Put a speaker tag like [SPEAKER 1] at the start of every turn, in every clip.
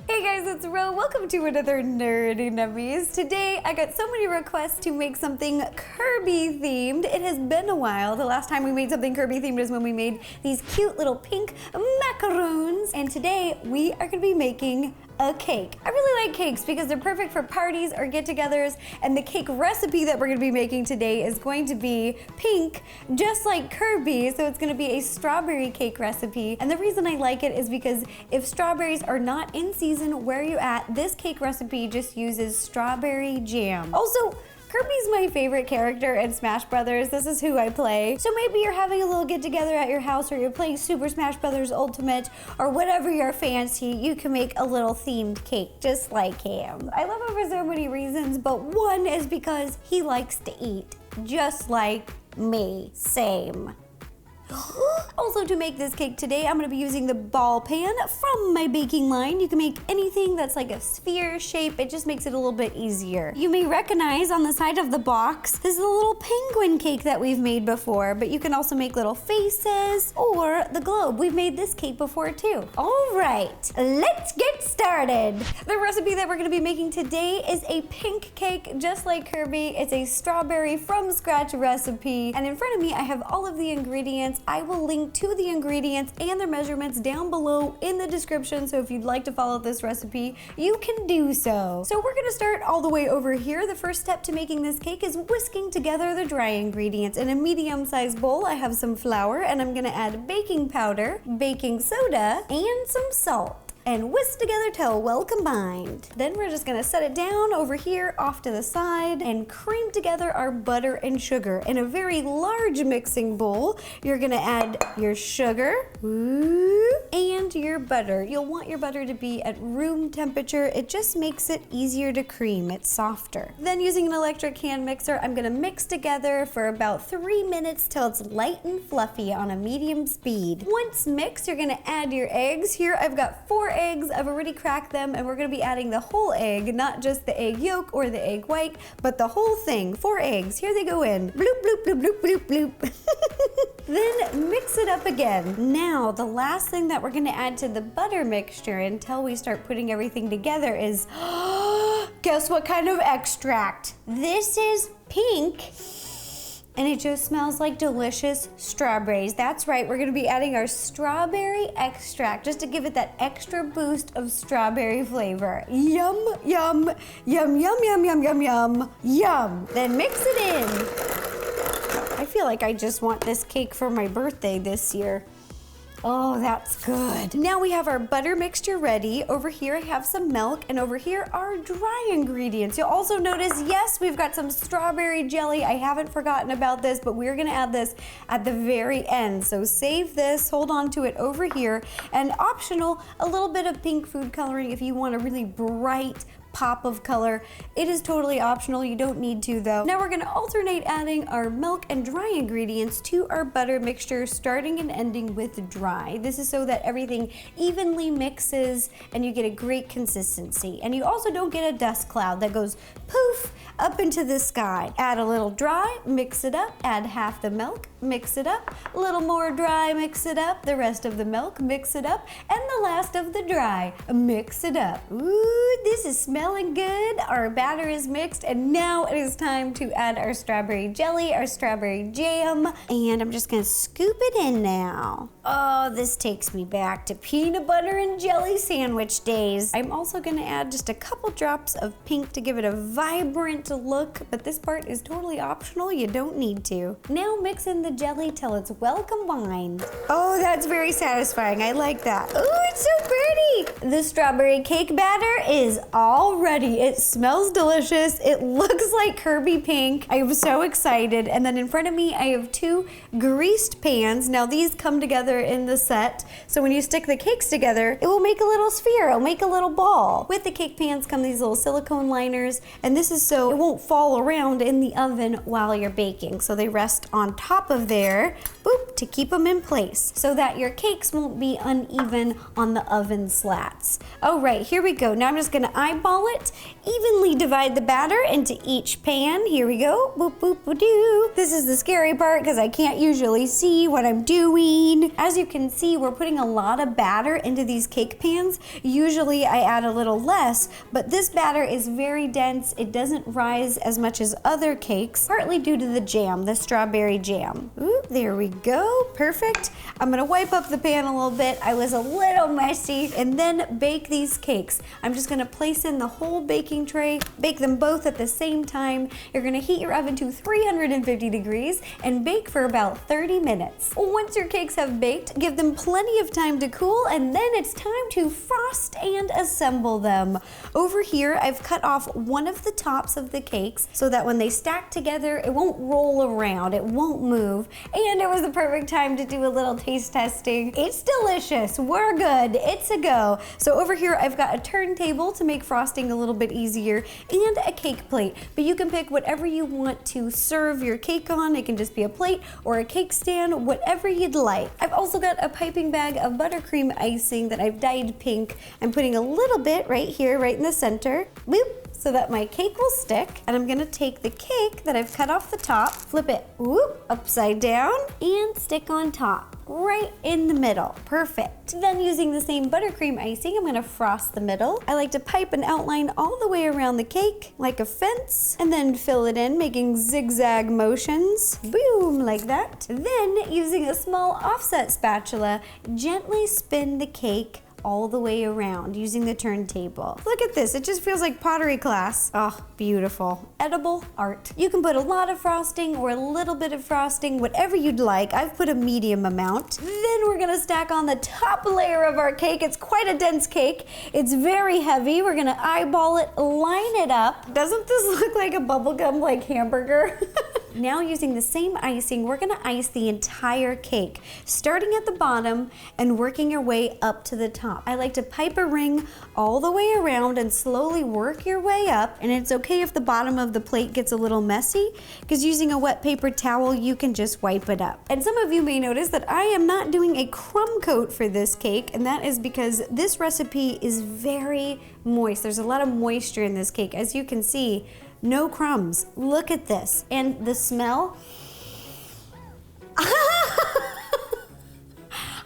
[SPEAKER 1] Hey guys, it's Ro. Welcome to another Nerdy Nummies. Today I got so many requests to make something Kirby themed. It has been a while. The last time we made something Kirby themed is when we made these cute little pink macaroons. And today we are gonna be making a cake. I really like cakes because they're perfect for parties or get-togethers, and the cake recipe that we're gonna be making today is going to be pink, just like Kirby, so it's gonna be a strawberry cake recipe. And the reason I like it is because if strawberries are not in season where you're at, this cake recipe just uses strawberry jam. Also, Kirby's my favorite character in Smash Brothers. This is who I play. So maybe you're having a little get together at your house, or you're playing Super Smash Brothers Ultimate, or whatever your fancy, you can make a little themed cake just like him. I love him for so many reasons, but one is because he likes to eat, just like me. Same. Also, to make this cake today, I'm going to be using the ball pan from my baking line. You can make anything that's like a sphere shape. It just makes it a little bit easier. You may recognize on the side of the box, this is a little penguin cake that we've made before, but you can also make little faces or the globe. We've made this cake before too. All right, let's get started. The recipe that we're going to be making today is a pink cake, just like Kirby. It's a strawberry from scratch recipe. And in front of me, I have all of the ingredients. I will link to the ingredients and their measurements down below in the description, so if you'd like to follow this recipe, you can do so. So we're gonna start all the way over here. The first step to making this cake is whisking together the dry ingredients. In a medium-sized bowl, I have some flour, and I'm gonna add baking powder, baking soda, and some salt, and whisk together till well combined. Then we're just gonna set it down over here off to the side and cream together our butter and sugar. In a very large mixing bowl, you're gonna add your sugar and your butter. You'll want your butter to be at room temperature. It just makes it easier to cream. It's softer. Then using an electric hand mixer, I'm gonna mix together for about 3 minutes till it's light and fluffy on a medium speed. Once mixed, you're gonna add your eggs. Here I've got 4 eggs. I've already cracked them, and we're gonna be adding the whole egg, not just the egg yolk or the egg white, but the whole thing. 4 eggs. Here they go in. Bloop, bloop, bloop, bloop, bloop, bloop. Then mix it up again. Now, the last thing that we're gonna add to the butter mixture until we start putting everything together is, guess what kind of extract? This is pink. And it just smells like delicious strawberries. That's right, we're gonna be adding our strawberry extract just to give it that extra boost of strawberry flavor. Yum, yum, yum, yum, yum, yum, yum, yum, yum. Then mix it in. I feel like I just want this cake for my birthday this year. Oh, that's good. Now we have our butter mixture ready. Over here I have some milk, and over here are dry ingredients. You'll also notice, yes, we've got some strawberry jelly. I haven't forgotten about this, but we're gonna add this at the very end. So save this, hold on to it over here, and optional, a little bit of pink food coloring if you want a really bright pop of color. It is totally optional, you don't need to though. Now we're gonna alternate adding our milk and dry ingredients to our butter mixture, starting and ending with dry. This is so that everything evenly mixes and you get a great consistency. And you also don't get a dust cloud that goes poof up into the sky. Add a little dry, mix it up, add half the milk, mix it up, a little more dry, mix it up, the rest of the milk, mix it up, and the last of the dry, mix it up. Ooh, this is smelling good. Our batter is mixed, and now it is time to add our strawberry jelly, our strawberry jam, and I'm just gonna scoop it in now. Oh, this takes me back to peanut butter and jelly sandwich days. I'm also gonna add just a couple drops of pink to give it a vibrant look, but this part is totally optional. You don't need to. Now mix in the jelly till it's well combined. Oh, that's very satisfying. I like that. Oh, it's so pretty. The strawberry cake batter is all ready. It smells delicious. It looks like Kirby pink. I am so excited. And then in front of me, I have 2 greased pans. Now these come together in the set. So when you stick the cakes together, it will make a little sphere. It'll make a little ball. With the cake pans come these little silicone liners, and this is so it won't fall around in the oven while you're baking. So they rest on top of there, boop, to keep them in place so that your cakes won't be uneven on the oven slat. flats. All right, here we go. Now I'm just gonna eyeball it, evenly divide the batter into each pan. Here we go, boop, boop, boop, doo. This is the scary part because I can't usually see what I'm doing. As you can see, we're putting a lot of batter into these cake pans. Usually I add a little less, but this batter is very dense. It doesn't rise as much as other cakes, partly due to the jam, the strawberry jam. Ooh, there we go, perfect. I'm gonna wipe up the pan a little bit. I was a little messy, and then bake these cakes. I'm just gonna place in the whole baking tray, bake them both at the same time. You're gonna heat your oven to 350 degrees and bake for about 30 minutes. Once your cakes have baked, give them plenty of time to cool, and then it's time to frost and assemble them. Over here, I've cut off one of the tops of the cakes so that when they stack together, it won't roll around, it won't move, and it was the perfect time to do a little taste testing. It's delicious, we're good, it's a go. So over here, I've got a turntable to make frosting a little bit easier and a cake plate, but you can pick whatever you want to serve your cake on. It can just be a plate or a cake stand, whatever you'd like. I've also got a piping bag of buttercream icing that I've dyed pink. I'm putting a little bit right here, right in the center. Boop. So that my cake will stick. And I'm gonna take the cake that I've cut off the top, flip it, whoop, upside down, and stick on top, right in the middle. Perfect. Then using the same buttercream icing, I'm gonna frost the middle. I like to pipe an outline all the way around the cake, like a fence, and then fill it in, making zigzag motions. Boom, like that. Then, using a small offset spatula, gently spin the cake all the way around using the turntable. Look at this, it just feels like pottery class. Oh, beautiful. Edible art. You can put a lot of frosting or a little bit of frosting, whatever you'd like. I've put a medium amount. Then we're gonna stack on the top layer of our cake. It's quite a dense cake. It's very heavy. We're gonna eyeball it, line it up. Doesn't this look like a bubblegum like hamburger? Now using the same icing, we're gonna ice the entire cake, starting at the bottom and working your way up to the top. I like to pipe a ring all the way around and slowly work your way up, and it's okay if the bottom of the plate gets a little messy, because using a wet paper towel, you can just wipe it up. And some of you may notice that I am not doing a crumb coat for this cake, and that is because this recipe is very moist. There's a lot of moisture in this cake. As you can see, no crumbs. Look at this. And the smell.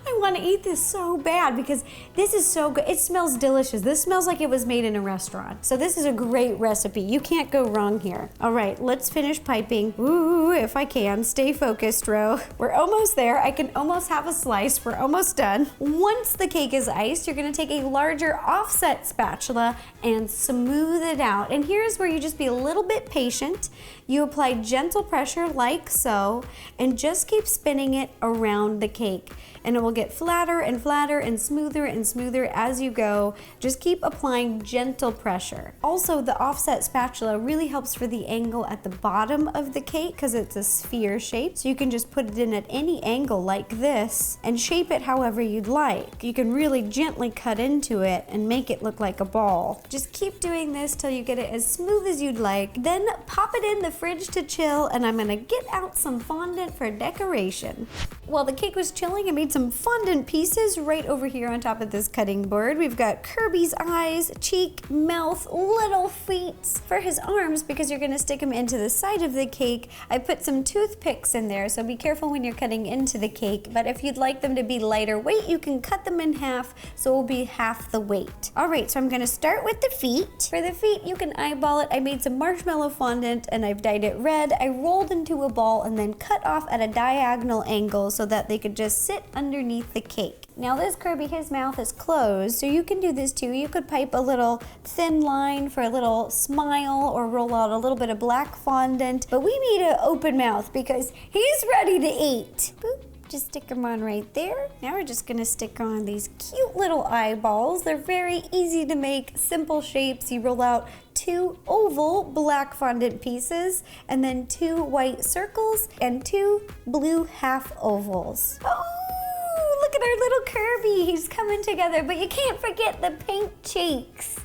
[SPEAKER 1] I want to eat this so bad because this is so good. It smells delicious. This smells like it was made in a restaurant. So this is a great recipe. You can't go wrong here. All right, let's finish piping. Ooh, if I can. Stay focused, Ro. We're almost there. I can almost have a slice. We're almost done. Once the cake is iced, you're gonna take a larger offset spatula and smooth it out. And here's where you just be a little bit patient. You apply gentle pressure like so, and just keep spinning it around the cake. And it will get flatter and flatter and smoother as you go. Just keep applying gentle pressure. Also, the offset spatula really helps for the angle at the bottom of the cake because it's a sphere shape. So you can just put it in at any angle like this and shape it however you'd like. You can really gently cut into it and make it look like a ball. Just keep doing this till you get it as smooth as you'd like. Then pop it in the fridge to chill, and I'm gonna get out some fondant for decoration. While the cake was chilling, I made some fondant pieces right over here on top of this cutting board. We've got Kirby's eyes, cheek, mouth, little feet. For his arms, because you're gonna stick them into the side of the cake, I put some toothpicks in there, so be careful when you're cutting into the cake. But if you'd like them to be lighter weight, you can cut them in half, so it will be half the weight. All right, so I'm gonna start with the feet. For the feet, you can eyeball it. I made some marshmallow fondant and I've dyed it red. I rolled into a ball and then cut off at a diagonal angle so that they could just sit underneath the cake. Now this Kirby, his mouth is closed, so you can do this too. You could pipe a little thin line for a little smile or roll out a little bit of black fondant, but we need an open mouth because he's ready to eat. Boop. Just stick them on right there. Now we're just gonna stick on these cute little eyeballs. They're very easy to make, simple shapes. You roll out 2 oval black fondant pieces and then 2 white circles and 2 blue half ovals. Oh, look at our little Kirby. He's coming together, but you can't forget the pink cheeks.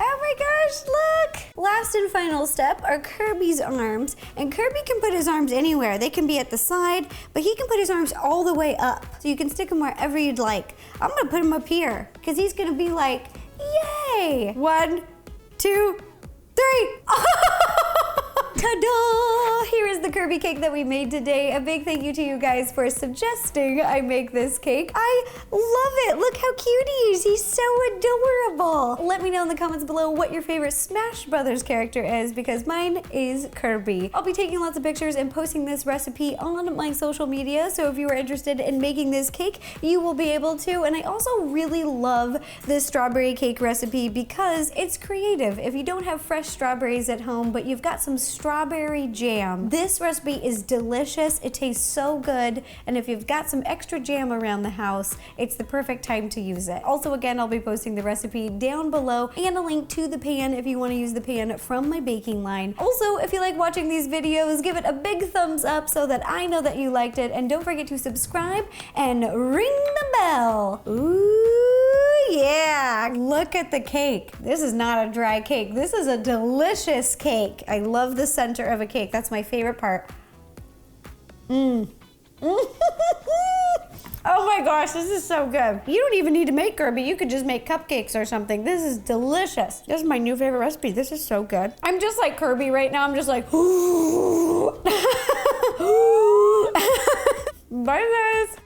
[SPEAKER 1] Oh my gosh, look! Last and final step are Kirby's arms. And Kirby can put his arms anywhere. They can be at the side, but he can put his arms all the way up. So you can stick them wherever you'd like. I'm gonna put him up here, because he's gonna be like, yay! 1, 2, 3. Ta-da! Here is the Kirby cake that we made today. A big thank you to you guys for suggesting I make this cake. I love it. Look how cute he is. He's so adorable. Let me know in the comments below what your favorite Smash Brothers character is, because mine is Kirby. I'll be taking lots of pictures and posting this recipe on my social media, so if you are interested in making this cake, you will be able to. And I also really love this strawberry cake recipe because it's creative. If you don't have fresh strawberries at home, but you've got some strawberry jam, this recipe is delicious. It tastes so good, and if you've got some extra jam around the house, it's the perfect time to use it. Also, again, I'll be posting the recipe down below and a link to the pan if you want to use the pan from my baking line. Also, if you like watching these videos, give it a big thumbs up so that I know that you liked it, and don't forget to subscribe and ring the bell. Ooh, yeah! Look at the cake. This is not a dry cake. This is a delicious cake. I love the center of a cake. That's my favorite part. Oh my gosh, this is so good. You don't even need to make Kirby. You could just make cupcakes or something. This is delicious. This is my new favorite recipe. This is so good. I'm just like Kirby right now. I'm just like, bye guys.